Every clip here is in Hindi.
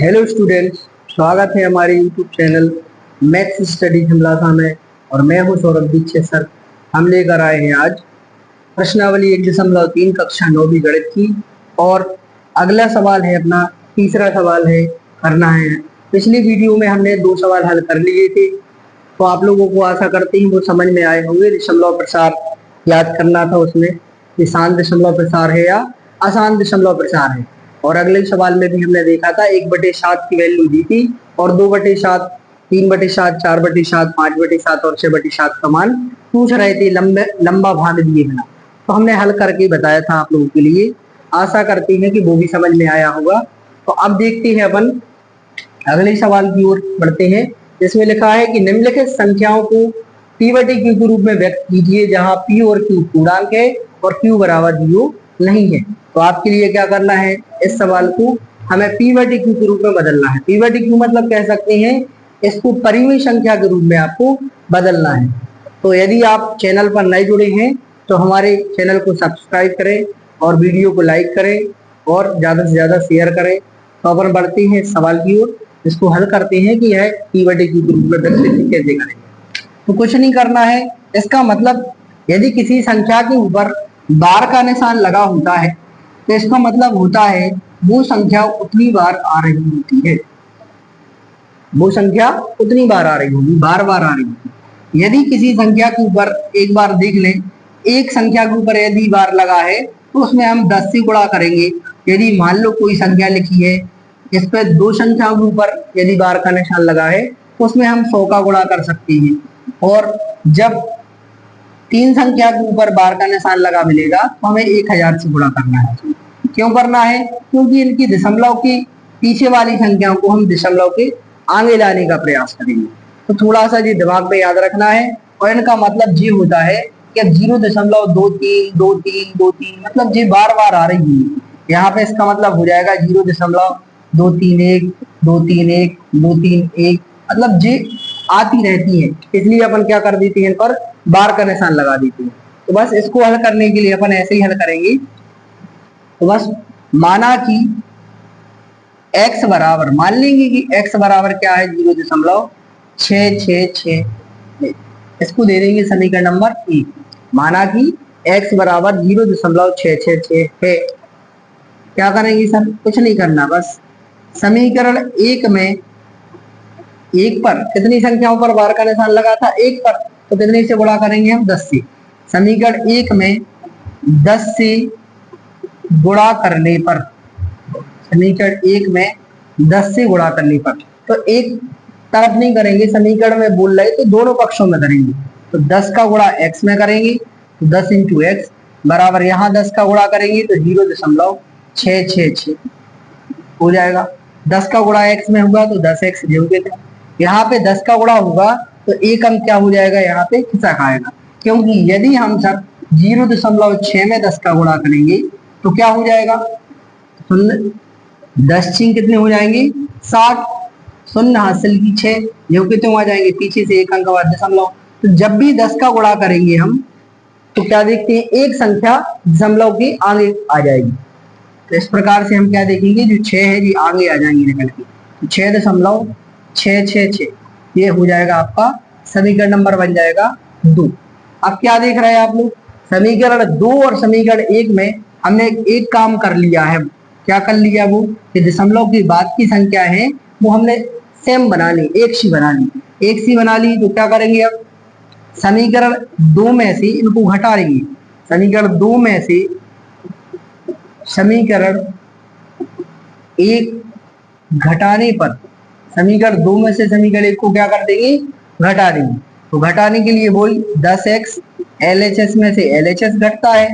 हेलो स्टूडेंट्स, स्वागत है हमारे यूट्यूब चैनल मैथ्स स्टडी हिमलासा में। और मैं हूं सौरभ दीक्षित सर। हम लेकर आए हैं आज प्रश्नावली 1.3 कक्षा 9वीं गणित की। और अगला सवाल है अपना, तीसरा सवाल है करना है। पिछली वीडियो में हमने 2 सवाल हल कर लिए थे, तो आप लोगों को आशा करते हैं वो समझ में आए होंगे। दशमलव प्रसार याद करना था उसमें कि शांत दशमलव प्रसार है या अशांत दशमलव प्रसार है। और अगले सवाल में भी हमने देखा था 1/7 की वैल्यू दी थी और 2/7, 3/7, 4/7, 5/7 और 6/7 का मान पूछ रहे थे लंबा भाग दिए बिना। तो हमने हल करके बताया था आप लोगों के लिए। आशा करते हैं कि वो भी समझ में आया होगा। तो अब देखते हैं अपन अगले सवाल की ओर बढ़ते हैं, जिसमें लिखा है कि निम्नलिखित संख्याओं को p/q के रूप में व्यक्त कीजिए जहां p और q पूर्णांक है और q बराबर 0 नहीं है। तो आपके लिए क्या करना है, इस सवाल को हमें p/q के रूप में बदलना है। p/q मतलब कह सकते हैं इसको परिमेय संख्या के रूप में आपको बदलना है। तो यदि आप चैनल पर नए जुड़े हैं तो हमारे चैनल को सब्सक्राइब करें और वीडियो को लाइक करें और ज्यादा से ज्यादा शेयर करें। तो अपन बढ़ते हैं सवाल की ओर, इसको हल करते हैं कि यह p/q के रूप में व्यक्त कैसे करेंगे। तो कुछ नहीं करना है, इसका मतलब यदि किसी संख्या के ऊपर बार का निशान लगा होता है तो इसका मतलब होता है वो संख्या उतनी बार आ रही होती है, वो संख्या उतनी बार आ रही होगी, बार बार आ रही होगी। यदि किसी संख्या के ऊपर एक बार देख लें, एक संख्या के ऊपर यदि बार लगा है तो उसमें हम 10 से गुणा करेंगे। यदि मान लो कोई संख्या लिखी है, इस पर 2 संख्याओं के ऊपर यदि बार का निशान लगा है तो उसमें हम 100 का गुणा कर सकते हैं। और जब 3 संख्या के ऊपर बार का निशान लगा मिलेगा तो हमें 1000 से गुणा करना है। क्यों करना है? क्योंकि इनकी दशमलव की पीछे वाली संख्याओं को हम दशमलव के आगे लाने का प्रयास करेंगे। तो थोड़ा सा जी दिमाग में याद रखना है। और इनका मतलब ये होता है कि 0.232323 मतलब ये बार बार आ रही है। यहाँ पे इसका मतलब हो जाएगा 0.231 231 231, मतलब ये आती रहती है। इसलिए अपन क्या कर देते हैं, इन पर बार का निशान लगा देते हैं। तो बस इसको हल करने के लिए अपन ऐसे ही हल करेंगे। तो बस माना कि x बराबर, मान लेंगे कि x बराबर क्या है 0.666, इसको दे देंगे समीकरण नंबर 1। माना कि x बराबर 0.666 है। क्या करेंगे सर? कुछ नहीं करना, बस समीकरण 1 में 1 पर कितनी संख्याओं पर बार का निशान लगा था? 1 पर, तो कितने से गुणा करेंगे हम? 10 से। समीकरण 1 में 10 से गुणा करने पर, समीकरण 1 में 10 से गुणा करने पर, तो एक तरफ नहीं करेंगे, समीकरण में बोल रहे तो दोनों पक्षों में करेंगे। तो 10 का गुणा x में करेंगे तो 10 इंटू एक्स बराबर, यहाँ 10 का गुणा करेंगे तो 0.666 हो जाएगा। 10 का गुणा x में होगा तो 10x जोड़ते थे। यहाँ पे 10 का गुणा होगा तो एक अंक क्या हो जाएगा, यहाँ पे खिसक आएगा। क्योंकि यदि हम सब 0.6 में 10 का गुणा करेंगे तो क्या हो जाएगा, 10 छीन कितने हो जाएंगे? 60। शून्य हासिल की 6 जो कि तुम आ जाएंगे पीछे से एक अंक बाद दशमलव। तो जब भी 10 का गुणा करेंगे हम तो क्या देखते हैं, एक संख्या दशमलव के आगे आ जाएगी। तो इस प्रकार से हम क्या देखेंगे, जो 6 है जी आगे आ जाएंगे निकल के। तो 6.666 ये हो जाएगा आपका समीकरण नंबर बन जाएगा 2। अब क्या देख रहे हैं आप लोग, समीकरण 2 और समीकरण 1 में हमने एक काम कर लिया है। क्या कर लिया? वो कि दशमलव की बाद की संख्या है वो हमने सेम बना ली, एक सी बना ली। एक सी बना ली तो क्या करेंगे, अब समीकरण 2 में से इनको घटा लेंगे। समीकरण 2 में से समीकरण 1 घटाने पर, समीकरण 2 में से समीकरण 1 को क्या कर देंगे, घटा देंगे। तो घटाने के लिए वही 10x, LHS में से LHS घटता है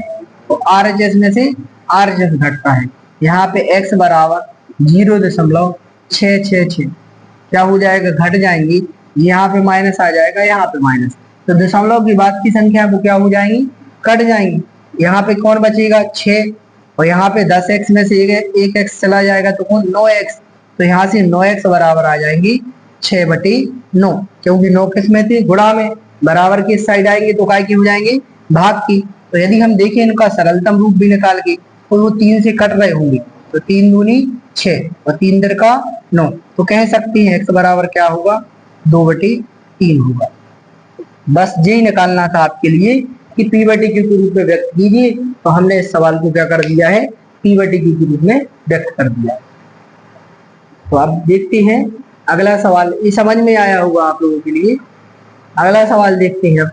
तो RHS में से RHS घटता है। यहाँ पे x बराबर 0.666 क्या हो जाएगा, घट जाएंगी। यहाँ पे माइनस आ जाएगा, यहाँ पे माइनस, तो दशमलव की बाद की संख्या वो क्या हो जाएंगी, कट जाएंगी। यहाँ पे कौन बचेगा, 6, और यहाँ पे 10x में से एक x चला जाएगा तो कौन, 9x। तो यहाँ से 9x बराबर आ जाएंगी 6/9, क्योंकि 9 किस में थे, गुणा में। बराबर की साइड आएंगे तो काय की हो जाएंगे, भाग की। तो यदि हम देखें इनका सरलतम रूप भी निकाल के तो वो 3 से कट रहे होंगे, तो 3 दूनी 6 और 3 दर का 9, तो कह सकते हैं x बराबर क्या होगा 2/3 होगा। बस यही निकालना था आपके लिए कि p/q के रूप में व्यक्त कीजिए, तो हमने इस सवाल को क्या कर दिया है p/q के रूप में व्यक्त कर दिया। तो आप देखते हैं अगला सवाल, ये समझ में आया होगा आप लोगों के लिए। अगला सवाल देखते हैं।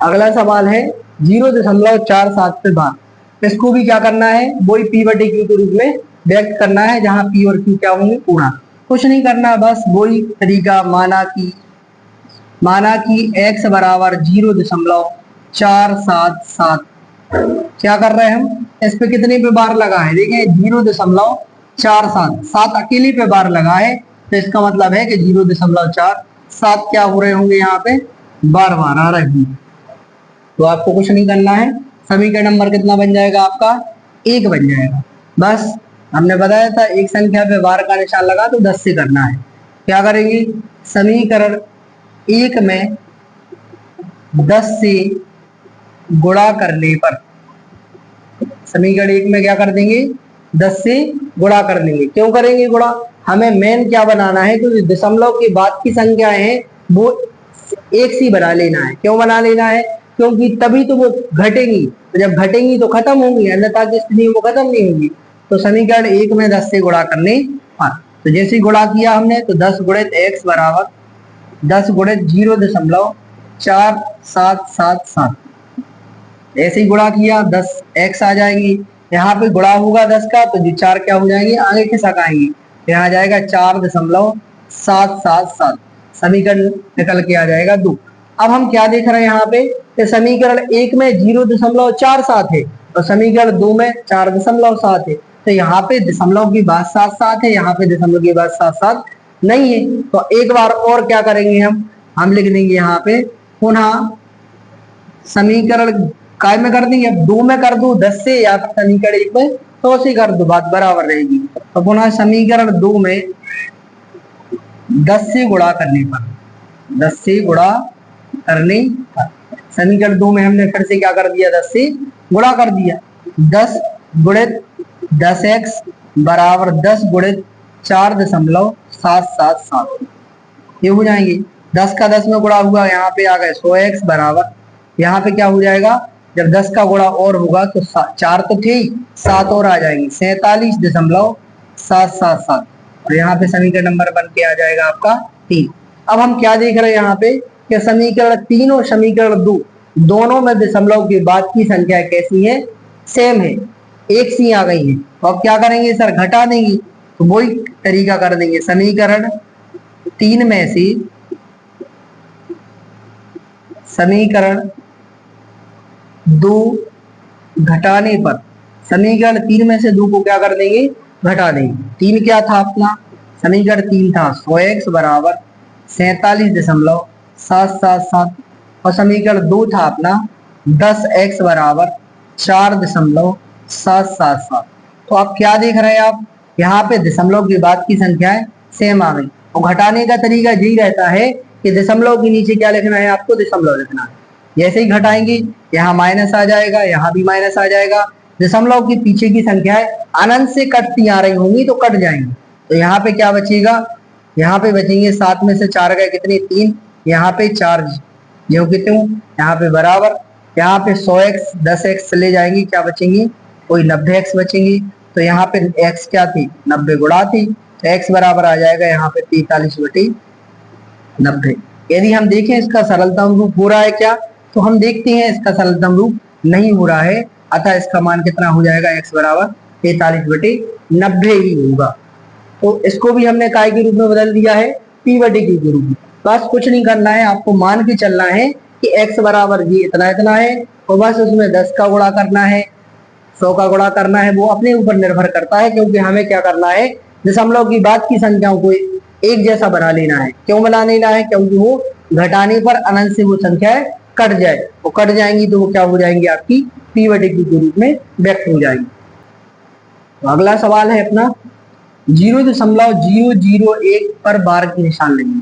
अगला सवाल है 0.47 पे भाग। इसको भी क्या करना है, वही p/q के रूप में व्यक्त करना है, जहां p और q क्या होंगे पूर्णांक। कुछ नहीं करना, बस वही तरीका, माना कि x बराबर 0.477। क्या कर रहे हैं हम, इस पे कितने पे बार लगा है, देखिए 0.47, 7 अकेले पे बार लगा है, तो इसका मतलब है कि 0.47 क्या हो रहे होंगे यहाँ पे बार बार आ रहे होंगे। तो आपको कुछ नहीं करना है, समीकरण नंबर कितना बन जाएगा आपका 1 बन जाएगा। बस हमने बताया था एक संख्या पे बार का निशान लगा तो 10 से करना है। क्या करेंगे, समीकरण 1 में 10 से गुणा करने पर, समीकरण 1 में क्या कर देंगे 10 से गुणा कर देंगे। क्यों करेंगे गुणा, हमें मेन क्या बनाना है, क्योंकि दशमलव के बाद की संख्याएं हैं वो एक सी बना लेना है। क्यों बना लेना है, क्योंकि तभी तो वो घटेंगी, तो जब घटेंगी तो खत्म होंगी, अन्यथा की स्थिति वो खत्म नहीं होगी। तो समीकरण 1 में 10 से गुणा करने पर, तो जैसे ही गुणा किया हमने तो 10 गुणित x बराबर 10 गुणित 0.4777, ऐसे ही गुणा किया 10 x आ जाएंगी। यहाँ पे गुणा होगा 10 का, तो जो 4 क्या हो जाएंगे आगे खिसक आएंगे, यहाँ आ जाएगा 4.777, समीकरण निकल के आ जाएगा 2। अब हम क्या देख रहे हैं यहाँ पे कि समीकरण 1 में 0.47 है और समीकरण 2 में 4.7 है, तो यहाँ पे दशमलव की बात 7 है, यहाँ पे दशमलव की बात 7 नहीं है। तो एक बार और क्या करेंगे हम लिख देंगे यहाँ पे पुनः समीकरण काय में कर देंगे, अब 2 में कर दो 10 से, या समीकरण 1 में 100 से कर दो, बात बराबर रहेगी। तो पुनः समीकरण 2 में 10 से गुणा करने पर, 10 से गुणा करने पर, समीकरण 2 में हमने फिर से क्या कर दिया 10 से गुणा कर दिया। 10 गुणित 10x बराबर 10 गुणित 4.777, ये हो जाएंगे। 10 का 10 में गुणा हुआ, यहाँ पे आ गए 100x बराबर, यहाँ पे क्या हो जाएगा जब 10 का गुणा और होगा तो 4 तो थे ही, 7 और आ जाएंगे 47.777, और यहाँ पे समीकरण नंबर बन के आ जाएगा आपका 3। अब हम क्या देख रहे हैं यहाँ पे कि समीकरण 3 और समीकरण 2 दोनों में दशमलव के बाद की संख्या कैसी है, सेम है, एक सी आ गई है। तो अब क्या करेंगे सर, घटा देंगे, तो वही तरीका कर देंगे। समीकरण 3 में से समीकरण 2 घटाने पर, समीकरण 3 में से 2 को क्या कर देंगे घटा देंगे। 3 क्या था अपना, समीकरण 3 था 100x बराबर 47.777, और समीकरण 2 था अपना 10x बराबर 4.777। तो आप क्या देख रहे हैं, आप यहाँ पे दशमलव के बाद की संख्याएं सेम आ गई। और घटाने का तरीका यही रहता है कि दशमलव के नीचे क्या लिखना है, आपको दशमलव लिखना है। जैसे ही घटाएंगे यहाँ माइनस आ जाएगा, यहाँ भी माइनस आ जाएगा। दशमलव के पीछे की संख्याएं अनंत से कटती आ रही होंगी तो कट जाएंगी, तो यहाँ पे क्या बचेगा, यहाँ पे बचेंगे 7 में से 4 गए कितने 3, यहाँ पे 4 जो कितने यहाँ पे बराबर, यहाँ पे 100x 10x चले जाएंगे, क्या बचेंगे कोई 90x बचेंगे। तो यहाँ पे x क्या थी 90 गुणा थी, तो x बराबर आ जाएगा यहाँ पे 43/90। यदि हम देखें इसका सरलतम रूप हो रहा है क्या, तो हम देखते हैं इसका सरलतम रूप नहीं हो रहा है, अतः इसका मान कितना हो जाएगा x बराबर 43/90 ही होगा। तो इसको भी हमने काय के रूप में बदल दिया है p/q के रूप में। बस कुछ नहीं करना है, आपको मान के चलना है कि x बराबर ये इतना इतना है, और बस उसमें 10 का गुणा करना है, 100 का गुणा करना है, वो अपने ऊपर निर्भर करता है, क्योंकि हमें क्या करना है दशमलव की बाद की संख्याओं को एक जैसा बना लेना है। क्यों बना लेना है, क्योंकि वो घटाने पर अनंत से वो संख्याएं कट जाए, वो कट जाएंगी तो वो क्या हो जाएंगी आपकी p/q के रूप में व्यक्त हो जाएंगी। तो अगला सवाल है अपना 0.001 पर बार के निशान लेंगे।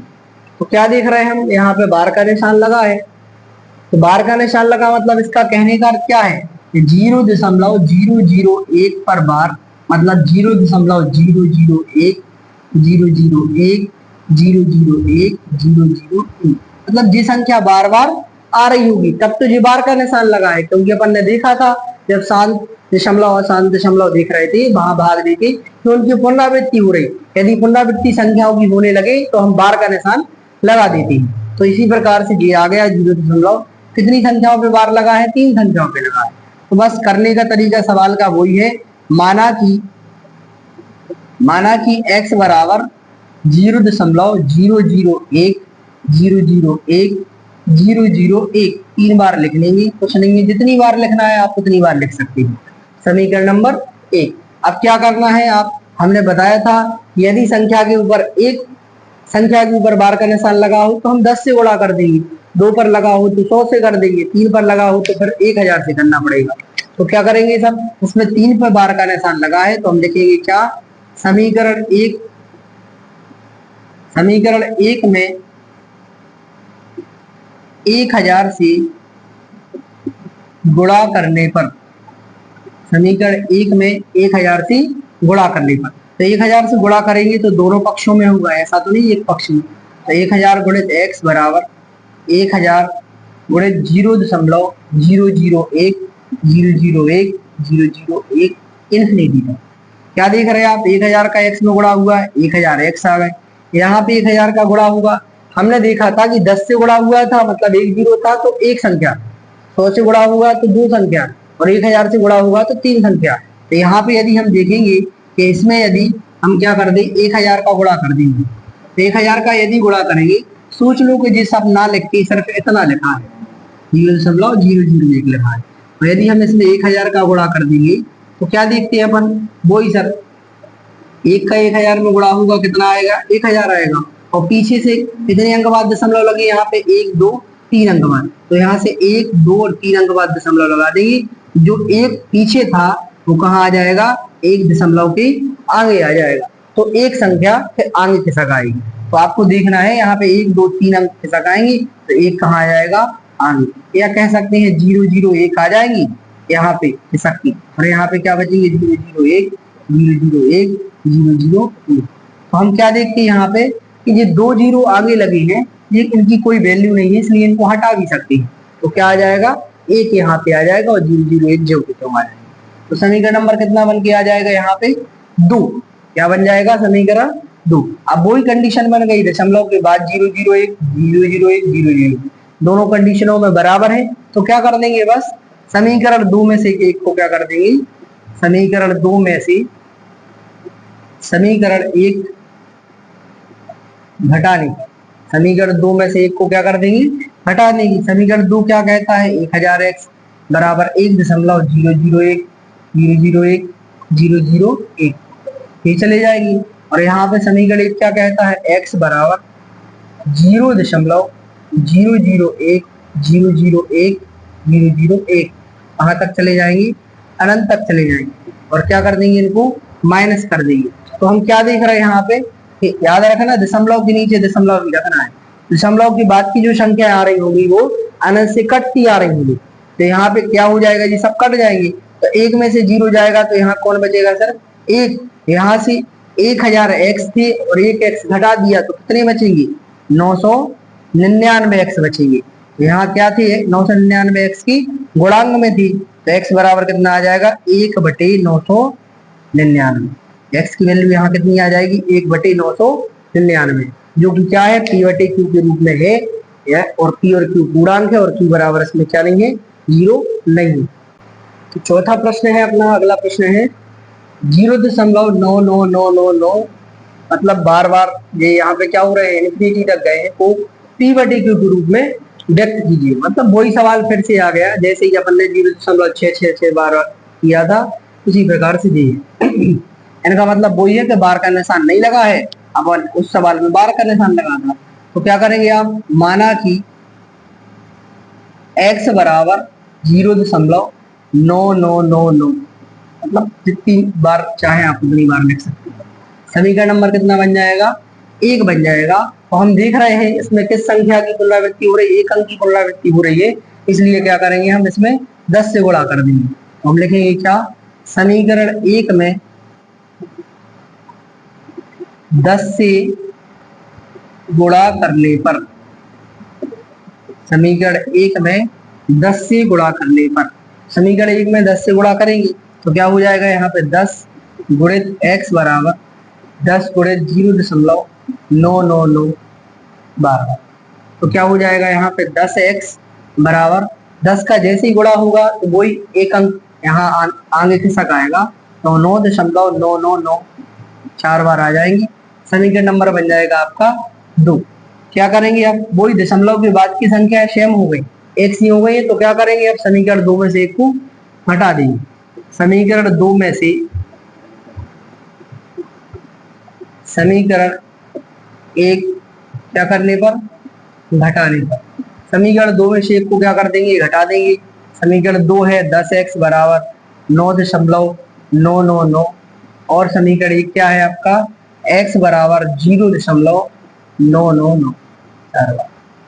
तो क्या देख रहे हैं हम, यहाँ पे बार का निशान लगा है, तो बार का निशान लगा मतलब इसका कहने का अर्थ क्या है कि 0.001 पर बार मतलब 0.001 001 001 001, मतलब ये संख्या बार बार आ रही होगी तब तो ये बार का निशान लगा है, क्योंकि अपन ने देखा था जब शांत दशमलव अशांत दशमलव देख रहे थे वहां भाग देके तो उनकी पुनरावृत्ति हो रही, यदि पुनरावृत्ति संख्याओं की होने लगे तो हम बार का निशान लगा देते हैं। तो इसी प्रकार से ये आ गया 0. कितनी संख्याओं पे बार लगा है, 3 संख्याओं पे लगा है। तो बस करने का तरीका सवाल का वही है, माना कि x बराबर 0.001 001 001 3 बार लिख लेंगे, कुछ नहीं है, जितनी बार लिखना है आप उतनी बार लिख सकते हैं। समीकरण नंबर 1। अब क्या करना है, आप हमने बताया था यदि संख्या के ऊपर बार का निशान लगा हो तो हम 10 से गुणा कर देंगे, 2 पर लगा हो तो 100 से कर देंगे, 3 पर लगा हो तो फिर 1000 से करना पड़ेगा। तो क्या करेंगे सब, उसमें 3 पर बार का निशान लगा है तो हम लिखेंगे क्या, समीकरण एक में 1000 से गुणा करने पर, समीकरण 1 में 1000 से गुणा करने पर, तो 1000 से गुणा करेंगे तो दोनों पक्षों में होगा, ऐसा तो नहीं एक पक्ष में। तो 1000 गुणित x बराबर 1000 गुणित 0.001 001 001 इन्फिनिटी तक। क्या देख रहे हैं आप, 1000 का x में गुणा हुआ है, 1000 x आ गए, यहाँ पे 1000 का गुणा होगा, हमने देखा था कि 10 से गुणा हुआ था मतलब 1 0 था तो एक संख्या, 100 से गुणा हुआ तो 2 संख्या और 1000 से गुणा हुआ तो 3 संख्या। तो यहाँ पे यदि हम देखेंगे कि इसमें यदि हम क्या कर दें, 1000 का गुणा कर देंगे, तो 1000 का यदि गुणा करेंगे, सोच लो कि जिस सब ना लिख के सिर्फ इतना लिखा है 0.001 लिखा है, और यदि हम इसमें 1000 का गुणा कर देंगे तो क्या देखते हैं अपन, वही सर, 1 का 1000 में गुणा होगा कितना आएगा, 1000 आएगा, और पीछे से कितने अंक बाद दशमलव लगे, यहाँ पे 1 2 3 अंक बाद, तो यहाँ से 1 2 और 3 अंक बाद दशमलव लगा देंगे, जो एक पीछे था वो कहाँ आ जाएगा, 1 दशमलव के आगे आ जाएगा, तो एक संख्या फिर आगे खिसक आएगी। तो आपको देखना है यहाँ पे 1 2 3 अंक खिसक आएंगे तो एक कहाँ आ जाएगा, आगे, या कह सकते हैं 001 आ जाएंगी यहाँ पे खिसक के, और यहाँ पे क्या बचेंगे 001 001 001। तो हम क्या देखते हैं यहाँ पे कि ये 2 0 आगे लगे हैं, ये इनकी कोई वैल्यू नहीं है इसलिए इनको हटा भी सकते हैं, तो क्या आ जाएगा, एक यहाँ पे आ जाएगा और 001 जो कि आ जाएगा। तो समीकरण नंबर कितना बन के आ जाएगा यहाँ पे 2, क्या बन जाएगा समीकरण 2। अब वही कंडीशन बन गई, दशमलव के बाद 001 001 001 दोनों कंडीशनों में बराबर है, तो क्या कर देंगे, बस समीकरण 2 में से एक को क्या कर देंगे, समीकरण 2 में से समीकरण 1 घटाने, समीकरण 2 में से एक को क्या कर देंगे, घटा देंगे। समीकरण 2 क्या कहता है, 1000x बराबर 1.001 001 001 ये चले जाएगी, और यहाँ पे समीकरण 1 क्या कहता है, x बराबर 0.001 001 001 कहाँ तक चले जाएंगे, अनंत तक चले जाएंगे, और क्या कर देंगे, इनको माइनस कर देंगे। तो हम क्या देख रहे हैं यहाँ पे, याद रखना दशमलव के नीचे दशमलव भी रखना है, दशमलव की बाद की जो संख्या आ रही होगी वो अनंत से कटती आ रही होगी, तो यहाँ पे क्या हो जाएगा जी, सब कट जाएंगे, तो एक में से 0 जाएगा तो यहाँ कौन बचेगा सर, एक, यहाँ से 1000 x थे और एक x घटा दिया तो कितने बचेंगे, 999 x बचेंगे। यहाँ क्या थे, 999 x की गुणांक में थी, तो x बराबर कितना आ जाएगा, 1/999, x की वैल्यू यहाँ कितनी आ जाएगी, 1/999, जो कि क्या है, p/q के रूप में है, और p और q पूर्णांक है, और q बराबर इसमें क्या नहीं है, 0 नहीं है। तो चौथा प्रश्न है अपना, अगला प्रश्न है 0.99999, मतलब बार बार ये यहाँ पे क्या हो रहे हैं, इन्फिनिटी तक गए हैं, को p/q के रूप में व्यक्त कीजिए। मतलब वही सवाल फिर से आ गया, जैसे ही अपन ने 0.666 बार किया था उसी प्रकार से दिए। इनका मतलब वही है कि बार का निशान नहीं लगा है, अपन उस सवाल में बार का निशान लगा था। तो क्या करेंगे आप, माना कि x बराबर 0.9999, मतलब जितनी बार चाहे आप उतनी बार लिख सकते हैं। समीकरण नंबर कितना बन जाएगा, 1 बन जाएगा। तो हम देख रहे हैं इसमें किस संख्या की पुनरावृत्ति हो रही है, एक अंक की पुनरावृत्ति हो रही है, इसलिए क्या करेंगे हम इसमें 10 से गुणा कर देंगे। तो हम लिखेंगे क्या, समीकरण 1 में 10 से गुणा करने पर, समीकरण 1 में 10 से गुणा करने पर, समीकरण 1 में 10 से गुणा करेंगे तो क्या हो जाएगा, यहाँ पे 10 गुणित x बराबर 10 गुणित 0.9992, तो क्या हो जाएगा यहाँ पे 10x बराबर 10 का जैसे ही गुणा होगा तो वही एक अंक यहाँ आगे खिसक आएगा, तो 9.9992 4 बार आ जाएंगे, समीकरण नंबर बन जाएगा आपका 2। क्या करेंगे अब, वही दशमलव के बाद की संख्या सेम हो गई, एक सी हो गई, तो क्या करेंगे अब समीकरण 2 में से एक को हटा देंगे, समीकरण 2 में से समीकरण 1 क्या करने पर, घटाने पर, समीकरण 2 में से एक को क्या कर देंगे, घटा देंगे, समीकरण 2 है 10x बराबर 9.999 और समीकरण 1 क्या है आपका, x बराबर 0.999।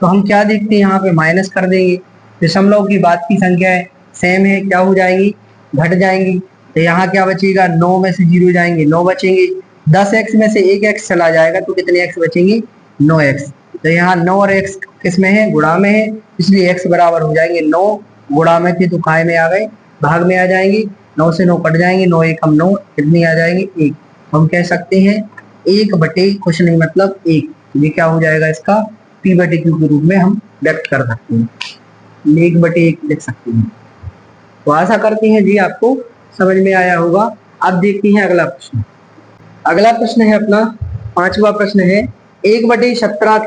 तो हम क्या देखते हैं, यहाँ पे माइनस कर देंगे, दशमलव की बाद की संख्या है सेम है, क्या हो जाएंगी, घट जाएंगी, तो यहाँ क्या बचेगा, 9 में से 0 जाएंगे 9 बचेंगे, 10x में से एक x चला जाएगा तो कितने x बचेंगे, 9x, तो यहाँ 9 और x किस में है, गुणा में है, इसलिए x बराबर हो जाएंगे 9, गुणा में थे तो काय में आ गए, भाग में आ जाएंगे, 9 से 9 कट जाएंगे, 9 1 हम 9, कितनी आ जाएंगे 1, हम कह सकते हैं 1 बटे कुछ नहीं मतलब 1, ये क्या हो जाएगा इसका p बटे q के रूप में हम व्यक्त कर सकते हैं, 1 बटे 1 लिख सकते हैं। तो आशा करते हैं जी आपको समझ में आया होगा। अब देखते हैं अगला प्रश्न। अगला प्रश्न है अपना 5वां प्रश्न है, 1/17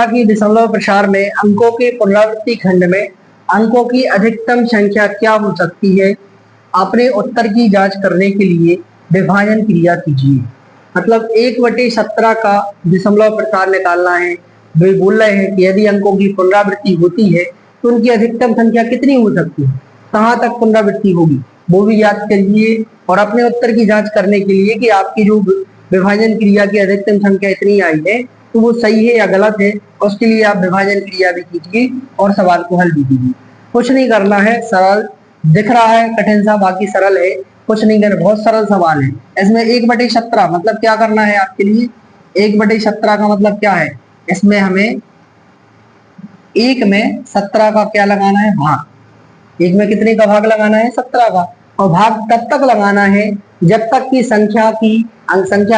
की दशमलव प्रसार में अंकों के पुनरावृत्ति खंड में अंकों की अधिकतम संख्या क्या हो सकती है, अपने उत्तर की जांच करने के लिए विभाजन क्रिया कीजिए। मतलब 1/17 का दशमलव प्रसार निकालना है, वे बोल रहे हैं कि यदि अंकों की पुनरावृत्ति होती है तो उनकी अधिकतम संख्या कितनी हो सकती है, कहाँ तक पुनरावृत्ति होगी वो भी याद करिए, और अपने उत्तर की जांच करने के लिए कि आपकी जो विभाजन क्रिया की अधिकतम संख्या इतनी आई है तो वो सही है या गलत है, उसके लिए आप विभाजन क्रिया भी कीजिए और सवाल को हल भी कीजिए। कुछ नहीं करना है, सरल दिख रहा है कठिन सा, बाकी सरल है, कुछ नहीं करना, बहुत सरल सवाल है। इसमें 1/17 मतलब क्या करना है आपके लिए, 1/17 का मतलब क्या है, इसमें हमें 1 में 17 का क्या लगाना है, भाग, 1 में कितने का भाग लगाना है, 17 का, और भाग तब तक लगाना है जब तक कि संख्या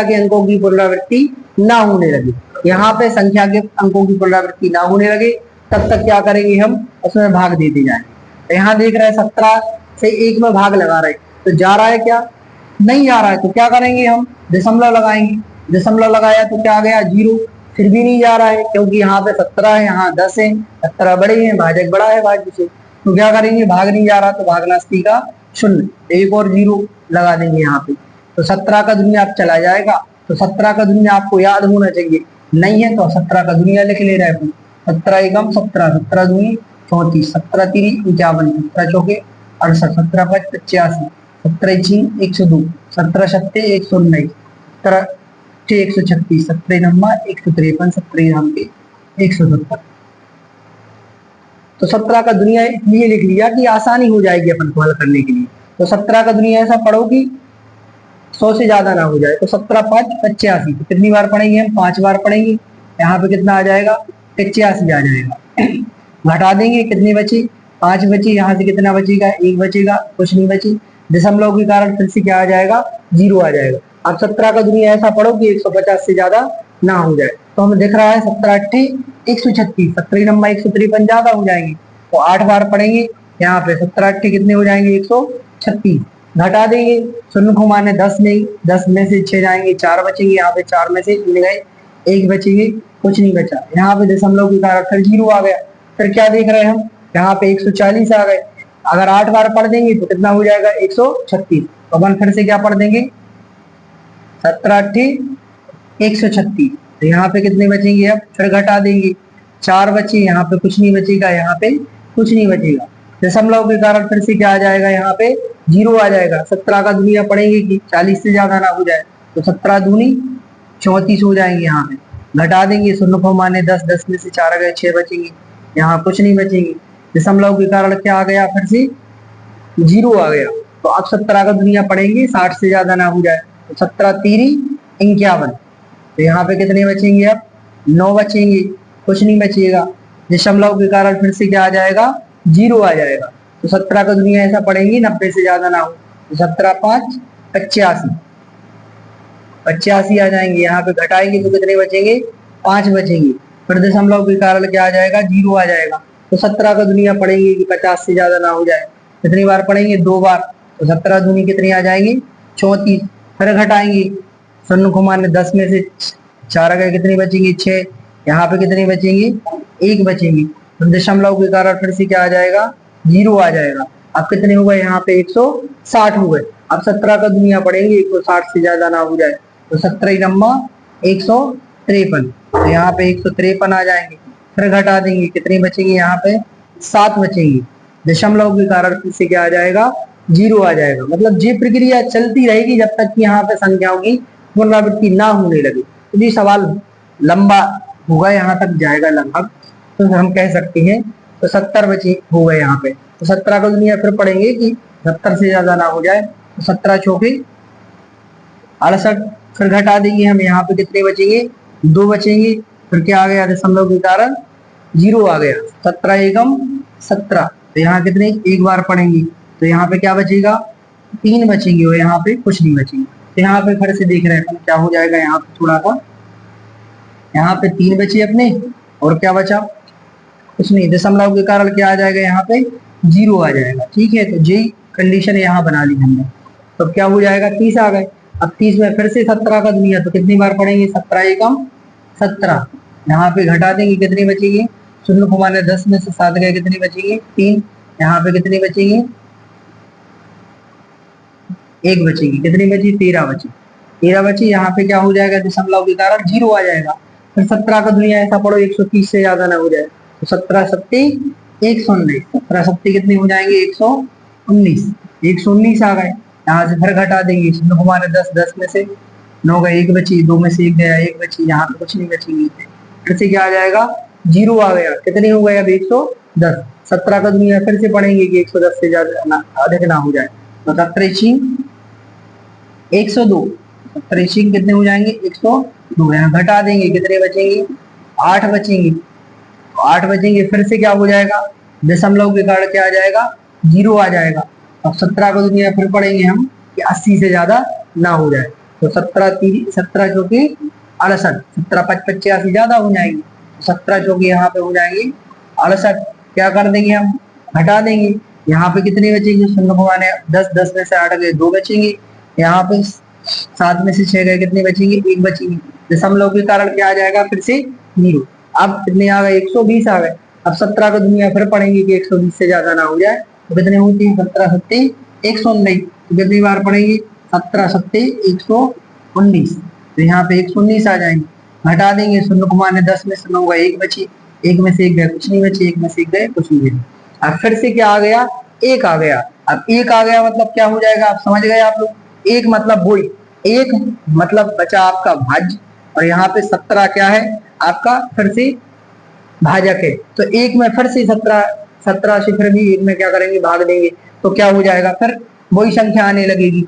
के अंकों की पुनरावृत्ति ना होने लगे। यहाँ पे संख्या के अंकों की पुनरावृत्ति ना होने लगे तब तक क्या करेंगे, हम उसमें भाग देते जाएंगे। तो यहाँ देख रहे हैं 17 से 1 में भाग लगा रहे, तो जा रहा है क्या, नहीं जा रहा है, तो क्या करेंगे, हम दशमलव लगाएंगे, दशमलव लगाया तो क्या आ गया 0, फिर भी नहीं जा रहा है क्योंकि यहाँ पे 17 है, यहाँ 10 है, 17 बड़े हैं, भाजक बड़ा है भाज्य से, तो क्या करेंगे, भाग नहीं जा रहा तो भागनास्ती का 0, 1 और 0 लगा देंगे यहाँ पे, तो 17 का दुनिया आप चला जाएगा, तो 17 का दुनिया आपको याद होना चाहिए, नहीं है तो 17 का दुनिया लिख ले रहे हैं, 17 एकम 17, 17 दूनी 34, 17 तीरी 51, 17 चौके 68, 17 5 85, 17 छीन 102, 17 सत्ते 119, 17 136, 17 नम्मा 153, 17 हम के 170। तो 17 का दुनिया इसलिए लिख लिया कि आसानी हो जाएगी अपन को हल करने के लिए। तो 17 का दुनिया ऐसा पढ़ो कि 100 से ज्यादा ना हो जाए। तो 17 5 85, तो कितनी बार पढ़ेंगे हम, 5 बार पढ़ेंगे, यहाँ पे कितना आ जाएगा 85 आ जाएगा। घटा देंगे, कितनी बची 5 बची, यहाँ से कितना बचेगा 1 बचेगा, कुछ नहीं बची, दशमलव के कारण फिर से क्या आ जाएगा 0 आ जाएगा। अब 17 का दुनिया ऐसा पढ़ो कि 150 से ज्यादा ना हो जाए। तो हमें दिख रहा है 17 8 136, 17 नंबर 153 ज्यादा हो जाएंगे, तो 8 बार पढ़ेंगे, यहाँ पे 17 8 कितने हो जाएंगे 136, घटा देंगे, शून्य को माने 10 नहीं, 10 में से 6 जाएंगे, 4 बचेंगे, यहाँ पे 4 में से 3 गए, 1 बचेंगे, कुछ नहीं बचा, यहाँ पे दशमलव के कारण फिर 0 आ गया। फिर क्या देख रहे हैं हम, यहाँ पे 140 आ गए, अगर 8 बार पढ़ देंगे तो कितना हो जाएगा 136, तो अपन फिर से क्या पढ़ देंगे 17 8 136, तो यहाँ पे कितने बचेंगे, अब फिर घटा देंगे, 4 बचे, यहाँ पे कुछ नहीं बचेगा, यहाँ पे कुछ नहीं बचेगा, दशमलव के कारण फिर से क्या आ जाएगा, यहाँ पे 0 आ जाएगा। 17 का दुनिया पढ़ेंगे कि 40 से ज्यादा ना हो जाए, तो 17 दूनी 34 हो जाएंगे, यहाँ पे घटा देंगे, शून्य को माने 10, 10 में से 4 गए, 6 बचेंगे, यहाँ कुछ नहीं बचेंगे, दशमलव के कारण क्या आ गया, फिर से 0 आ गया। तो अब 17 का दुनिया पढ़ेंगे 60 से ज्यादा ना हो जाए, तो 17 तीरी 51। तो यहाँ पे कितने बचेंगे? अब 9 बचेंगे, कुछ नहीं बचेगा। दशमलव के कारण फिर से क्या आ जाएगा? 0 आ जाएगा। तो 17 का दुनिया ऐसा पढ़ेंगे 90 से ज्यादा ना हो। तो 17 5 85, 85 आ जाएंगे। यहाँ पे घटाएंगे तो कितने बचेंगे? 5 बचेंगे। फिर दशमलव के कारण क्या आ जाएगा? 0 आ जाएगा। तो 17 का दुनिया पढ़ेंगे कि 50 से ज्यादा ना हो जाए। कितनी बार पढ़ेंगे? 2 बार। तो 17 दूनी कितनी आ जाएंगे? 34। फिर घटाएंगे, शून्य को माने 10 में से 4 गए, कितनी बचेंगे? 6। यहाँ पे कितने बचेंगे? 1 बचेंगे। तो दशमलव के कारण फिर से क्या आ जाएगा? 0 आ जाएगा। अब कितने हो गए? यहाँ पे 160 हो गए। अब 17 का दुनिया पढ़ेंगे 160 से ज्यादा ना हो जाए। तो 17 नम्मा 153। तो यहाँ पे 153 आ जाएंगे। फिर घटा देंगे, कितने बचेंगे? यहाँ पे 7 बचेंगे। दशमलव के कारण फिर से क्या आ जाएगा? 0 आ जाएगा। मतलब ये प्रक्रिया चलती रहेगी जब तक कि यहाँ पे संख्याओं की पुनरावृत्ति ना होने लगे। तो ये सवाल लंबा होगा, यहाँ तक जाएगा लगभग। तो हम कह सकते हैं तो 70 बचे हो गए यहाँ पे। तो 17 का दुनिया फिर पढ़ेंगे कि 70 से ज्यादा ना हो जाए। तो 17 चौके 68। फिर घटा देंगे हम, यहाँ पे कितने बचेंगे? 2 बचेंगे। फिर क्या आ गया? दशमलव के कारण 0 आ गया। 17 एकम 17। तो यहाँ कितने? 1 बार पढ़ेंगे। तो यहाँ पे क्या बचेगा? 3 बचेंगे और यहाँ पे कुछ नहीं बचेंगे। तो यहाँ पे फिर से देख रहे हैं क्या हो जाएगा। यहाँ पे थोड़ा सा, यहाँ पे 3 बचे अपने और क्या बचा? कुछ नहीं। दशमलव के कारण क्या आ जाएगा? यहाँ पे 0 आ जाएगा। ठीक है, तो जी कंडीशन यहाँ बना ली हमने। तो क्या हो जाएगा? 30 आ गए। अब 30 में फिर से 17 का दुनिया, तो कितनी बार पढ़ेंगे? 17 एकम 17। यहाँ पे घटा देंगे, कितनी बचेगी? शून्य को माने 10 में से 7 गए, कितनी बचेगी? 3। यहाँ पे कितनी बचेगी? 1 बचेगी। कितनी बची? 13 बची। 13 बची। यहाँ पे क्या हो जाएगा? दशमलव के कारण 0 आ जाएगा। फिर 17 का दुनिया ऐसा पढ़ो 130 से ज्यादा ना हो जाए। तो 17 सत्ती 119। 17 सत्ती कितनी हो जाएंगे? 119। 119 आ गए। यहाँ से फिर घटा देंगे, शून्य को माने 10, 10 में से 9 गए, 1 बची। 2 में से 1 गया, 1 बची। यहाँ पे कुछ नहीं बचेगी। फिर से क्या आ जाएगा? 0 आ गया। कितनी हो गए? अब 110। 17 का दुनिया फिर से पढ़ेंगे कि 110 से ज्यादा अधिक ना हो जाए। तो 17 102। 17 कितने हो जाएंगे? 102। यहाँ घटा देंगे, कितने बचेंगे? 8 बचेंगे। 8 बचेंगे। फिर से क्या हो जाएगा? दशमलव के कारण क्या आ जाएगा? 0 आ जाएगा। अब 17 को दुनिया फिर पढ़ेंगे हम कि 80 से ज्यादा ना हो जाए। तो 17 चौकी 68। 17 5 85 ज्यादा हो जाएंगे। 17 चौकी यहाँ पे हो जाएंगे 68। क्या कर देंगे हम? घटा देंगे। यहाँ पे कितने बचेंगे? शून्य को माने 10, 10 में से 8 गए, 2 बचेंगे। यहाँ पे 7 में से 6 गए, कितने बचेंगे? 1 बचेंगे। दशमलव के कारण क्या आ जाएगा? फिर से 0। अब कितने आ गए? 120 आ गए। अब 17 का दुनिया फिर पढ़ेंगे कि 120 से ज्यादा ना हो जाए। तो कितने होती है? 17 सत्ती 119। तो कितनी बार पढ़ेंगे? 17 सत्ती 119। तो यहाँ पे 119 आ जाएंगे। घटा देंगे, शून्य को माने 10 में से 9 गए, 1 बची। 1 में से 1 गए, कुछ नहीं बचे। 1 में से 1 गए, कुछ नहीं गए। अब फिर से क्या आ गया? 1 आ गया। अब 1 आ गया मतलब क्या हो जाएगा? आप समझ गए आप लोग? 1 मतलब वही, 1 मतलब बचा आपका भाज्य। और यहाँ पे 17 क्या है? आपका फिर से भाजक है। तो 1 में फिर से 17 से फिर भी 1 में क्या करेंगे? भाग देंगे। तो क्या हो जाएगा? फिर वही संख्या आने लगेगी।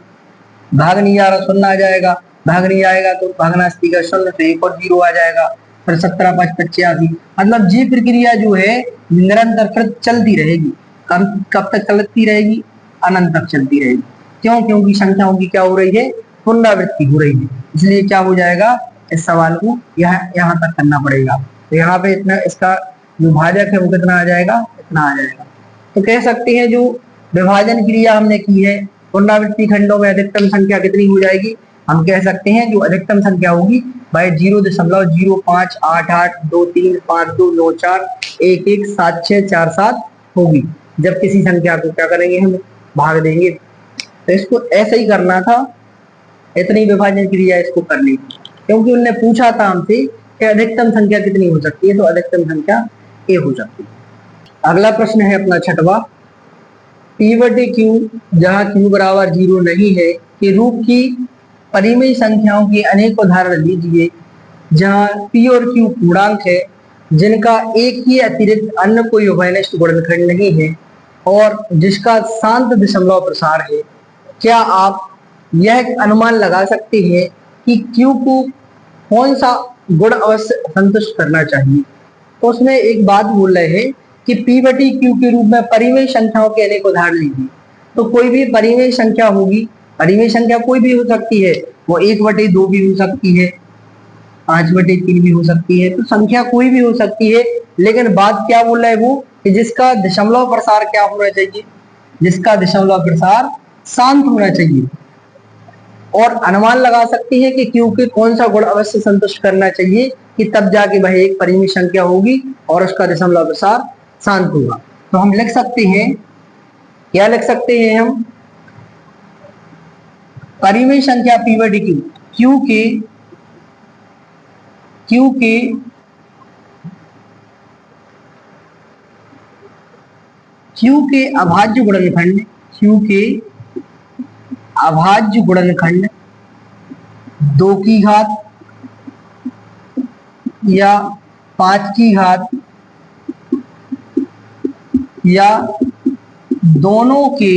भाग नहीं आ रहा, शून्य आ जाएगा। भाग नहीं आएगा तो भागना का शून्य, तो 1 और 0 आ जाएगा। फिर 17 5 85। मतलब ये प्रक्रिया जो है निरंतर फिर चलती रहेगी। कब तक चलती रहेगी? अनंत तक चलती रहेगी। क्यों? क्योंकि संख्याओं की क्या हो रही है? पुनरावृत्ति हो रही है। इसलिए क्या हो जाएगा? इस सवाल को यहाँ तक करना पड़ेगा। तो यहाँ पे इतना इसका जो भाजक है वो कितना आ जाएगा? इतना आ जाएगा। तो कह सकते हैं जो विभाजन क्रिया हमने की है, पुनरावृत्ति खंडों में अधिकतम संख्या कितनी हो जाएगी? हम कह सकते हैं जो अधिकतम संख्या होगी वह 0.05882352941174 होगी। जब किसी संख्या को क्या करेंगे? हम भाग देंगे। तो इसको ऐसे ही करना था, इतनी विभाजन क्रिया इसको करनी थी, क्योंकि उनने पूछा था हमसे कि अधिकतम संख्या कितनी हो सकती है, तो अधिकतम संख्या ए हो सकती है। अगला प्रश्न है अपना 6वां, P/Q जहां Q बराबर 0 नहीं है के रूप की परिमेय संख्याओं के अनेक उदाहरण लीजिए जहां P और Q पूर्णांक है जिनका एक ही अतिरिक्त अन्य कोई उभयनिष्ठ गुणनखंड नहीं है और जिसका शांत दशमलव प्रसार है। क्या आप यह एक अनुमान लगा सकते हैं कि Q को कौन सा गुण अवश्य संतुष्ट करना चाहिए। तो उसमें एक बात बोल रहे हैं कि P बटी Q के रूप में परिमेय संख्याओं के अनेक उदाहरण लीजिए। तो कोई भी परिमेय संख्या होगी, परिमेय संख्या कोई भी हो सकती है, वो 1/2 भी हो सकती है, 5/3 भी हो सकती है, तो संख्या कोई भी हो सकती है। लेकिन बात क्या बोल रहा है वो कि जिसका दशमलव प्रसार क्या होना चाहिए, जिसका दशमलव प्रसार शांत होना चाहिए। और अनुमान लगा सकते हैं कि Q के कौन सा गुण अवश्य संतुष्ट करना चाहिए कि तब जाके वह एक परिमेय संख्या होगी और उसका दशमलव प्रसार शांत होगा। तो हम लिख सकते हैं, क्या लिख सकते हैं हम, परिमेय संख्या P बटी Q Q के अभाज्य गुणनखंड, Q के अभाज्य गुणनखंड 2 की घात या 5 की घात या दोनों के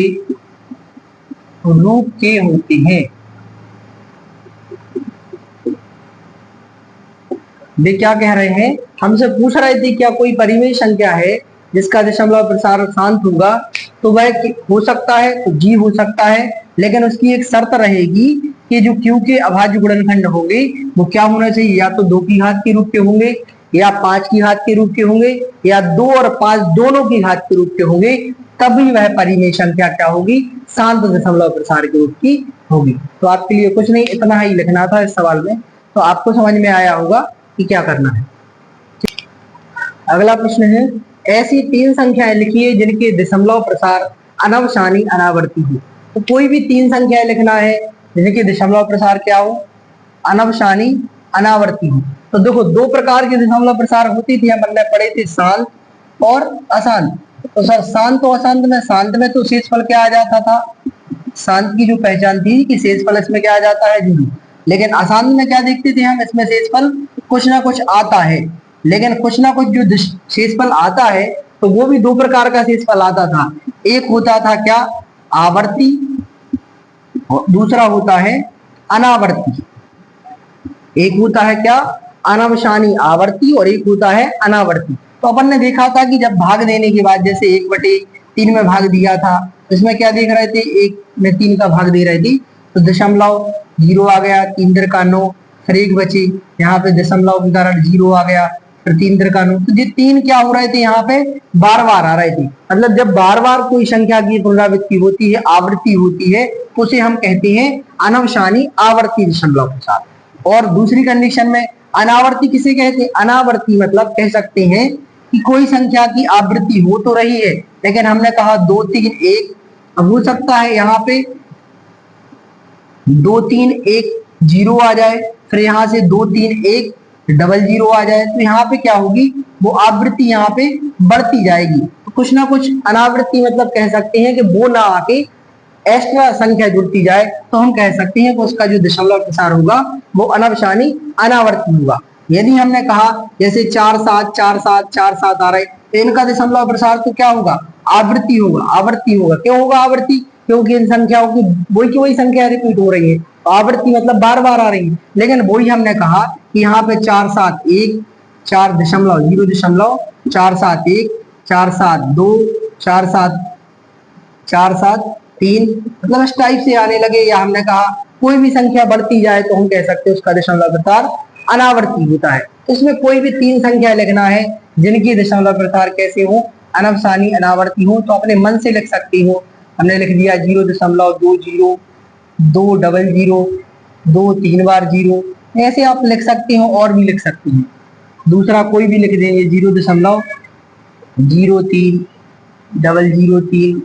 रूप के होते हैं। वे क्या कह रहे हैं, हमसे पूछ रहे थे क्या कोई परिमेय संख्या है जिसका दशमलव प्रसार शांत होगा, तो वह हो सकता है, तो जी हो सकता है, लेकिन उसकी एक शर्त रहेगी कि जो Q के अभाज्य गुणनखंड होंगे वो क्या होना चाहिए, या तो 2 की घात के रूप के होंगे या 5 की घात के रूप के होंगे या 2 और 5 दोनों की घात के रूप के होंगे, तभी वह परिमेय संख्या क्या होगी, शांत दशमलव प्रसार के रूप की होगी। तो आपके लिए कुछ नहीं, इतना ही लिखना था इस सवाल में। तो आपको समझ में आया होगा कि क्या करना है। अगला प्रश्न है, ऐसी 3 संख्याएं लिखिए जिनके दशमलव प्रसार अनवसानी अनावर्ती हो। तो कोई भी 3 संख्याएं लिखना है जिनके दशमलव प्रसार क्या हो, अनवसानी अनावर्ती हो। तो देखो 2 प्रकार के दशमलव प्रसार होती थी, हमने पढ़े थे, शांत और अशांत। तो सर शांत और अशांत में, शांत में तो शेषफल क्या आ जाता था, शांत की जो पहचान थी कि शेषफल इसमें क्या आ जाता है, 0। लेकिन अशांत में क्या देखते थे हम, इसमें शेषफल कुछ ना कुछ आता है, लेकिन कुछ ना कुछ जो शेषफल आता है तो वो भी 2 प्रकार का शेषफल आता था। एक होता था क्या, आवर्ती, और दूसरा होता है अनावर्ती। एक होता है क्या, अनवसानी आवर्ती, और एक होता है अनावर्ती। तो अपन ने देखा था कि जब भाग देने के बाद, जैसे 1/3 में भाग दिया था, इसमें क्या देख रहे थे, 1 में 3 का भाग दे रहे थे, तो दशमलव 0 आ गया, 3 का 9, फिर 1 बचे, यहाँ पे दशमलव के कारण 0 आ गया, फिर 3 का 9। तो ये 3 क्या हो रहे थे, यहाँ पे बार बार आ रहे थे। मतलब जब बार बार कोई संख्या की पुनरावृत्ति होती है, आवृत्ति होती है, तो उसे हम कहते हैं अनवसानी आवर्ती दशमलव प्रसार। और दूसरी कंडीशन में अनावर्ती किसे कहते हैं, अनावर्ती मतलब कह सकते हैं कि कोई संख्या की आवृत्ति हो तो रही है, लेकिन हमने कहा 2 3 1, अब हो सकता है यहाँ पे 2 3 1 0 आ जाए, फिर यहाँ से 2 3 1 00 आ जाए, तो यहाँ पे क्या होगी, वो आवृत्ति यहाँ पे बढ़ती जाएगी। तो कुछ ना कुछ अनावृत्ति मतलब कह सकते हैं कि वो ना आके एक्स्ट्रा संख्या जुड़ती जाए, तो हम कह सकते हैं कि उसका जो दशमलव प्रसार होगा वो अनवसानी अनावर्ती होगा। यदि हमने कहा जैसे 4 7 4 7 4 7 आ रहे, तो इनका दशमलव प्रसार तो क्या होगा, आवृत्ति होगा, आवर्ती होगा। क्यों होगा आवर्ती, क्योंकि इन संख्याओं की वही संख्या रिपीट हो रही है, तो आवृत्ति मतलब बार बार आ रही है। लेकिन वही हमने कहा कि यहाँ पे 4 7 1 4.0 4 7 1 4 7 2 4 7 4 7 3, मतलब इस टाइप से आने लगे। या हमने कहा कोई भी संख्या बढ़ती जाए तो हम कह सकते हैं उसका दशमलव प्रसार अनावर्ती होता है। इसमें कोई भी 3 संख्या लिखना है जिनकी दशमलव प्रसार कैसे हो, अनवसानी अनावर्ती हो, तो अपने मन से लिख सकती हो। हमने लिख दिया 0.20 2 00 2 3 बार 0, ऐसे आप लिख सकते हो और भी लिख सकते हैं। दूसरा कोई भी लिख देंगे 0.03 003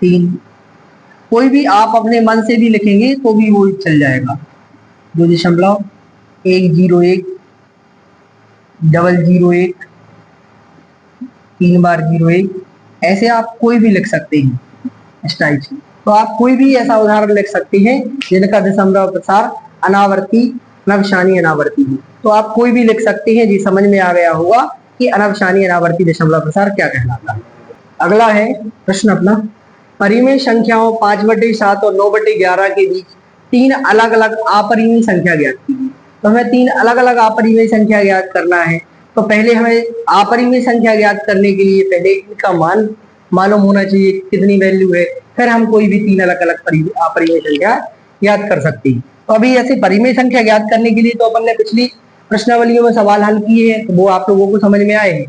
3, कोई भी आप अपने मन से भी लिखेंगे तो भी वो चल जाएगा। 2.101 001 3 बार 01, ऐसे आप कोई भी लिख सकते हैं इस टाइप से। तो आप कोई भी ऐसा उदाहरण लिख सकते हैं जिनका दशमलव प्रसार अनावर्ती अनवसानी अनावर्ती हो। तो आप कोई भी लिख सकते हैं, जी समझ में आ गया होगा कि अनवसानी अनावर्ती दशमलव प्रसार क्या कहलाता है। अगला है प्रश्न अपना, परिमेय संख्याओं 5/7 और 9/11 के बीच तीन अलग अलग अपरिमेय संख्या ज्ञात कीजिए। तो हमें तीन अलग अलग अपरिमेय संख्या ज्ञात करना है। तो पहले हमें अपरिमेय संख्या ज्ञात करने के लिए पहले इनका मान मालूम होना चाहिए कितनी वैल्यू है, फिर हम कोई भी तीन अलग अलग अपरिमेय संख्या ज्ञात कर सकते हैं। तो अभी ऐसे परिमेय संख्या ज्ञात करने के लिए तो अपन ने पिछली प्रश्नावलियों में सवाल हल किए हैं, तो वो आप लोगों को समझ में आए हैं।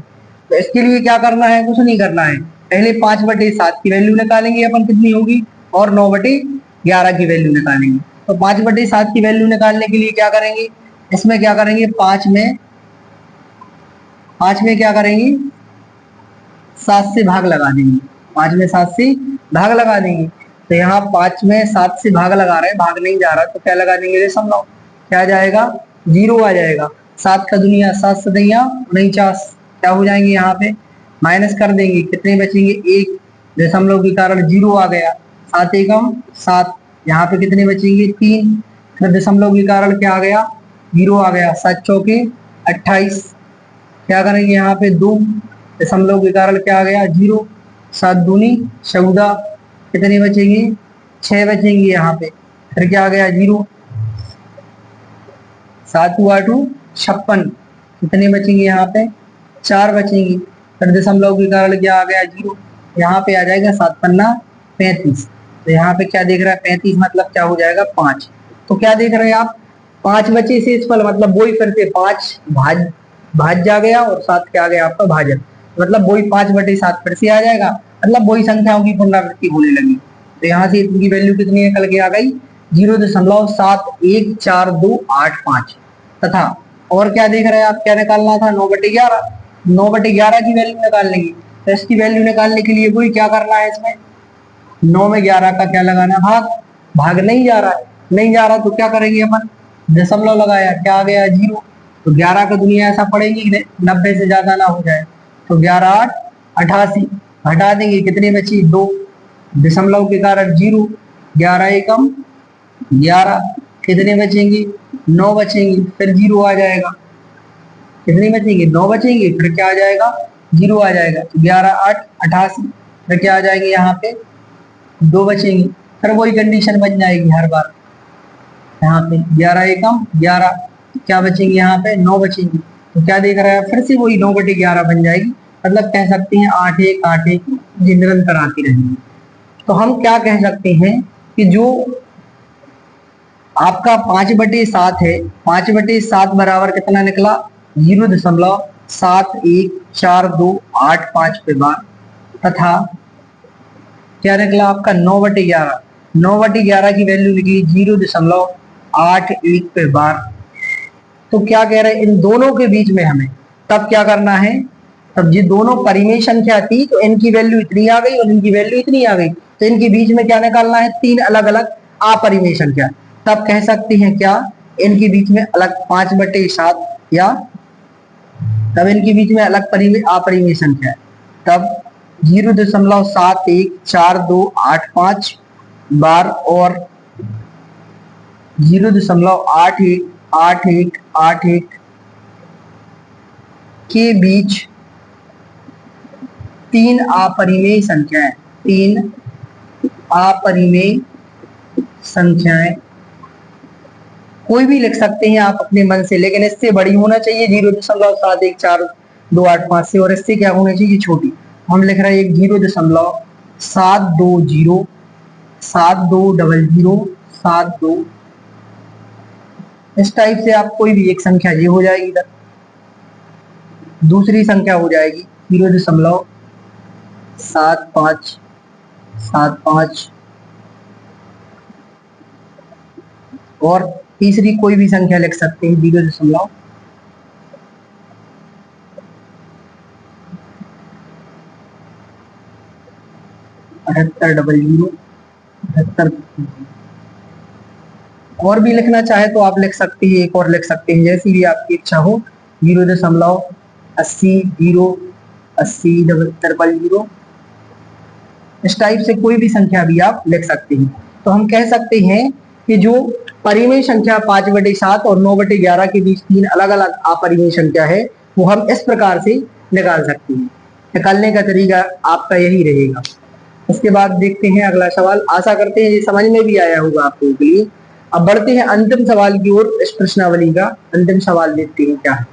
तो इसके लिए क्या करना है, कुछ नहीं करना है। पहले 5/7 की वैल्यू निकालेंगे अपन कितनी होगी, और 9/11 की वैल्यू निकालेंगे। तो 5/7 की वैल्यू निकालने के लिए क्या करेंगे, इसमें क्या करेंगे, 5 में क्या करेंगे, 7 से भाग लगा देंगे। 5 में 7 से भाग लगा देंगे। तो यहाँ 5 में 7 से भाग लगा रहे हैं, भाग नहीं जा रहा, तो क्या लगा देंगे, दशमलव। क्या आ जाएगा, 0 आ जाएगा। 7 का दुनिया 7 सदैया 49, क्या हो जाएंगे, यहाँ पे माइनस कर देंगे, कितने बचेंगे, 1 दशमलव के कारण 0 आ गया। 7 एकम 7, यहाँ पे कितने बचेंगे, 3, फिर दशमलव के कारण क्या आ गया, 0 आ गया। 7 चौके 28, क्या करेंगे, यहाँ पे 2 दशमलव के कारण क्या आ गया, 0। 7 दूनी 14, कितने बचेंगे, 6 बचेंगे यहाँ पे, फिर क्या आ गया, 0। 7 8 56, कितने बचेंगे, यहाँ पे 4 बचेंगे, फिर दशमलव के कारण क्या आ गया, 0। यहाँ पे आ जाएगा 7 पन्ना 35। तो यहाँ पे क्या देख रहा है, 35 मतलब क्या हो जाएगा, 5। तो क्या देख रहे हैं आप, 5 बचे शेषफल, मतलब वही फिर से 5 भाज जा गया और 7 क्या आ गया आपका भाजक, मतलब वही 5/7 फिर से आ जाएगा, मतलब वही संख्याओं की पुनरावृत्ति होने लगी। तो यहाँ से इनकी वैल्यू कितनी निकल के आ गई, 0.71428 तथा और क्या देख रहे हैं आप, क्या निकालना था, 9/11। 9/11 की वैल्यू निकाल लेंगे। तो इसकी वैल्यू निकालने के लिए वही क्या करना है, इसमें 9 में 11 का क्या लगाना, भाग। भाग नहीं जा रहा है, नहीं जा रहा तो क्या करेंगे अपन, दशमलव लगाया, क्या आ गया, 0। तो 11 का दुनिया ऐसा पड़ेगी 90 से ज्यादा ना हो जाए। तो 11 8 88, हटा देंगे, कितने बची, 2 दशमलव के कारण 0। 11 एकम 11, कितने बचेंगे, 9 बचेंगे, फिर 0 आ जाएगा। कितने बचेंगे, 9 बचेंगे, फिर क्या आ जाएगा, 0 आ जाएगा। तो 11 8 88, फिर क्या आ जाएंगे, यहाँ पे 2 बचेंगे, फिर वही कंडीशन बन जाएगी हर बार। यहाँ पे 11 एकम 11, क्या बचेंगे, यहाँ पे 9 बचेंगे। तो क्या देख रहा है, फिर से वही 9/11 बन जाएगी, मतलब कह सकते हैं 8 1 8 1 ये निरंतर आती रहेंगी। तो हम क्या कह सकते हैं कि जो आपका 5/7 है, 5/7 बराबर कितना निकला, 0.714285 पे बार, तथा क्या निकला आपका 9/11। 9/11 की वैल्यू निकली 0.81 पे बार। तो क्या कह रहे हैं, इन दोनों के बीच में हमें तब क्या करना है, तब ये दोनों परिमेय संख्या थी तो इनकी वैल्यू इतनी आ गई और इनकी वैल्यू इतनी आ गई, तो इनके बीच में क्या निकालना है, तीन अलग अलग अपरिमेय संख्या। तब कह सकते हैं क्या, इनके बीच में अलग 5/7 या तब इनके बीच में अलग अपरिमेय संख्या है। तब 0.714285 बार और 0.818181 के बीच तीन अपरिमेय संख्याएं, तीन अपरिमेय संख्याएं कोई भी लिख सकते हैं आप अपने मन से, लेकिन इससे बड़ी होना चाहिए 0.714285 से, और इससे क्या होना चाहिए, छोटी। हम लिख रहे हैं 0.720720072, इस टाइप से आप कोई भी एक संख्या ये हो जाएगी, इधर दूसरी संख्या हो जाएगी 0.7575 और तीसरी कोई भी संख्या लिख सकते हैं 0.7800 और भी लिखना चाहे तो आप लिख सकते हैं, एक और लिख सकते हैं, जैसी भी आपकी इच्छा हो। 0.80 इस टाइप से कोई भी संख्या भी आप लिख सकते हैं। तो हम कह सकते हैं कि जो परिमेय संख्या 5/7 और 9/11 के बीच तीन अलग अलग अपरिमेय संख्या है, वो हम इस प्रकार से निकाल सकते हैं। निकालने का तरीका आपका यही रहेगा। इसके बाद देखते हैं अगला सवाल। आशा करते हैं ये समझ में भी आया होगा आप लोगों के लिए। अब बढ़ते हैं अंतिम सवाल की ओर। इस प्रश्नावली का अंतिम सवाल देखते हैं क्या है।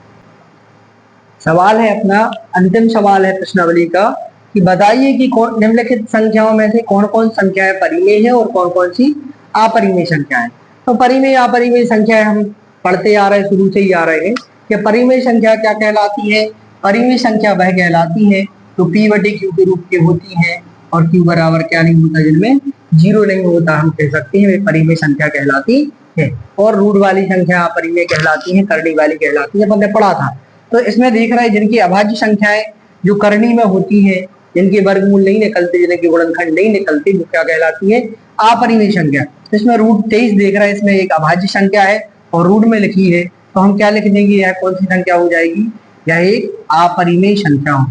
सवाल है अपना, अंतिम सवाल है प्रश्नावली का कि बताइए कि निम्नलिखित संख्याओं में से कौन कौन संख्याएं परिमेय है और कौन कौन सी अपरिमेय संख्याएं। तो परिमेय अपरिमेय संख्याएं हम पढ़ते आ रहे हैं, शुरू से ही आ रहे हैं कि परिमेय संख्या क्या कहलाती है। परिमेय संख्या वह कहलाती है तो p बटे q के रूप की होती है और q बराबर क्या नहीं होता, जिनमें जीरो नहीं होता, हम कह सकते हैं वे परिमेय संख्या कहलाती है। और रूट वाली संख्या अपरिमेय कहलाती है, करनी वाली कहलाती है, अपन ने पढ़ा था। तो इसमें देख रहे हैं जिनकी अभाज्य संख्याएं जो करनी में होती है, जिनके वर्गमूल नहीं निकलते, जिनके गुणनखंड नहीं निकलते, वो क्या कहलाती है, अपरिमेय संख्या। तो इसमें रूट 23 देख रहे हैं, इसमें एक अभाज्य संख्या है और रूट में लिखी है, तो हम क्या लिख देंगे, यह कौन सी संख्या हो जाएगी, यह एक अपरिमेय संख्या हो,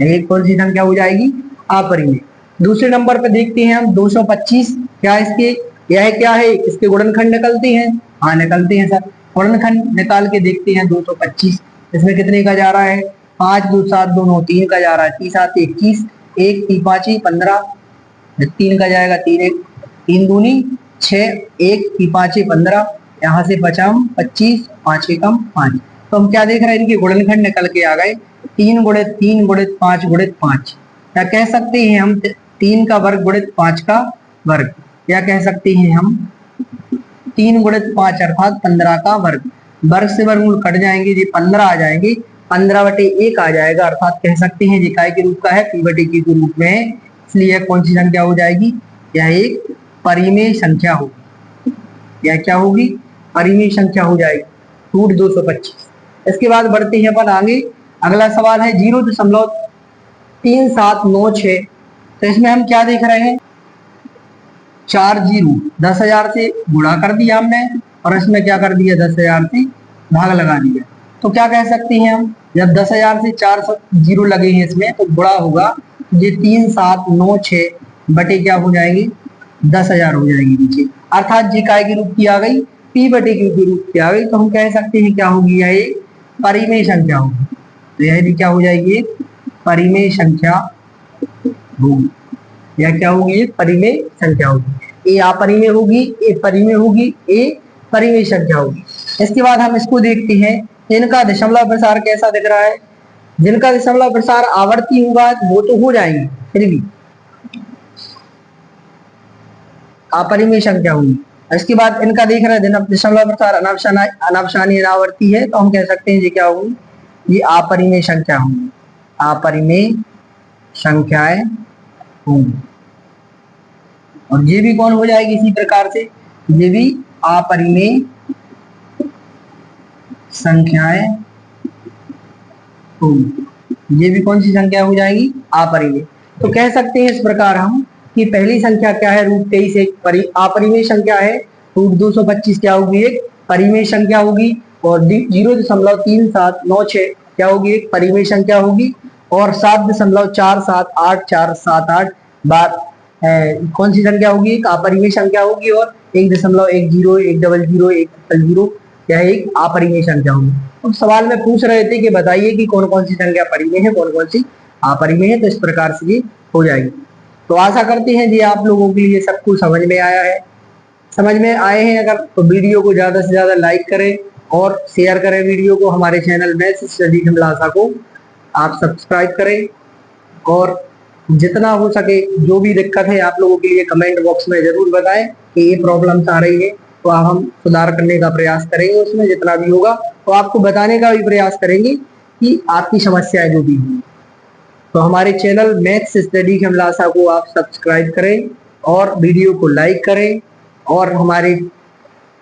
यह कौन सी संख्या हो जाएगी, अपरिमेय। दूसरे नंबर पर देखते हैं हम 225, क्या इसके, यह क्या है, इसके गुणनखंड निकलते हैं, हाँ निकलते हैं सर। गुणनखंड निकाल के देखते हैं 225, इसमें कितने का जा रहा है, 5 2 7 2 9 3 का जा रहा है, 3 7 21, 1 3 5 15, 3 का जाएगा, 3 1 3 दूनी 6, 1 3 5 15, यहाँ से बचा 25, 5 एकम 5। तो हम क्या देख रहे हैं, इनके गुणनखंड निकल के आ गए, 3 गुणित 3 गुणित 5 गुणित 5, क्या कह सकते हैं हम, 3 का वर्ग गुणित 5 का वर्ग, या कह सकते हैं हम 3 गुणित 5 अर्थात 15 का वर्ग। वर्ग से वर्गमूल कट जाएंगे, ये 15 आ जाएंगे, 15 बटे 1 आ जाएगा, अर्थात कह सकते हैं ये काय के रूप का है, p बटे q के रूप में है, इसलिए यह कौन सी संख्या हो जाएगी, यह एक परिमेय संख्या होगी। यह क्या होगी, परिमेय संख्या हो जाएगी, रूट 225। इसके बाद बढ़ते हैं अपन आगे। अगला सवाल है 0.3796। तो इसमें हम क्या देख रहे हैं, 4 जीरो 10,000 से गुणा कर दिया हमने और इसमें क्या कर दिया, 10,000 से भाग लगा दिया। तो क्या कह सकते हैं हम, जब 10,000 से 4 जीरो लगे हैं इसमें तो गुणा होगा, ये 3796 बटे क्या हो जाएंगे, 10,000 हो जाएगी नीचे, अर्थात जी काय के रूप की आ गई, p बटे q के रूप की आ गई। तो हम कह सकते हैं क्या होगी, यह एक परिमेय संख्या होगी। तो यह भी क्या हो जाएगी, एक परिमेय संख्या होगी। यह क्या होगी, एक परिमेय संख्या होगी। ए अपरिमेय होगी, ए परिमेय होगी, ए परिमेय संख्या होगी। इसके बाद हम इसको देखते हैं, इनका दशमलव प्रसार कैसा दिख रहा है। जिनका दशमलव प्रसार आवर्ती होगा वो तो हो जाएंगे, फिर भी अपरिमेय संख्या होगी। इसके बाद इनका देख रहे हैं दशमलव प्रसार अनावसानी अनावर्ती है, तो हम कह सकते हैं ये क्या होगी, ये अपरिमेय संख्या होगी, अपरिमेय संख्याएं होंगी। और ये भी कौन हो जाएगी इसी प्रकार से, ये भी अपरिमेय संख्याएं होंगी। ये भी कौन सी संख्या हो जाएगी, अपरिमेय। तो कह सकते हैं इस प्रकार हम कि पहली संख्या क्या है, रूट 23 एक अपरिमेय संख्या है, रूट 225 क्या होगी, एक परिमेय संख्या होगी, और 0.3796 क्या होगी, एक परिमेय संख्या होगी, और 7.478 बार कौन सी संख्या होगी, एक अपरिमेय संख्या होगी, और 1.10 100 100 यह एक अपरिमेय संख्या होगी। तो सवाल में पूछ रहे थे कि बताइए कि कौन कौन सी संख्या परिमेय है, कौन कौन सी अपरिमेय है। तो इस प्रकार से ये हो जाएगी। तो आशा करते हैं जी आप लोगों के लिए सब कुछ समझ में आया है। समझ में आए हैं अगर तो वीडियो को ज्यादा से ज्यादा लाइक करें और शेयर करें वीडियो को। हमारे चैनल मैथ्स स्टडी हिमलासा को आप सब्सक्राइब करें, और जितना हो सके जो भी दिक्कत है आप लोगों के लिए कमेंट बॉक्स में जरूर बताएं कि ये प्रॉब्लम्स आ रही है, तो हम सुधार करने का प्रयास करेंगे, उसमें जितना भी होगा तो आपको बताने का भी प्रयास करेंगे कि आपकी समस्याएं जो भी होंगी। तो हमारे चैनल मैथ्स स्टडी हिमलासा को आप सब्सक्राइब करें और वीडियो को लाइक करें और हमारे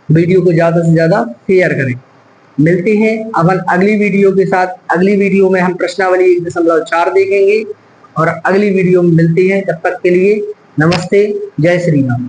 वीडियो को ज्यादा से ज्यादा शेयर करें। मिलते हैं अपन अगली वीडियो के साथ। अगली वीडियो में हम प्रश्नावली 1.4 देखेंगे और अगली वीडियो में मिलते हैं। तब तक के लिए नमस्ते, जय श्री राम।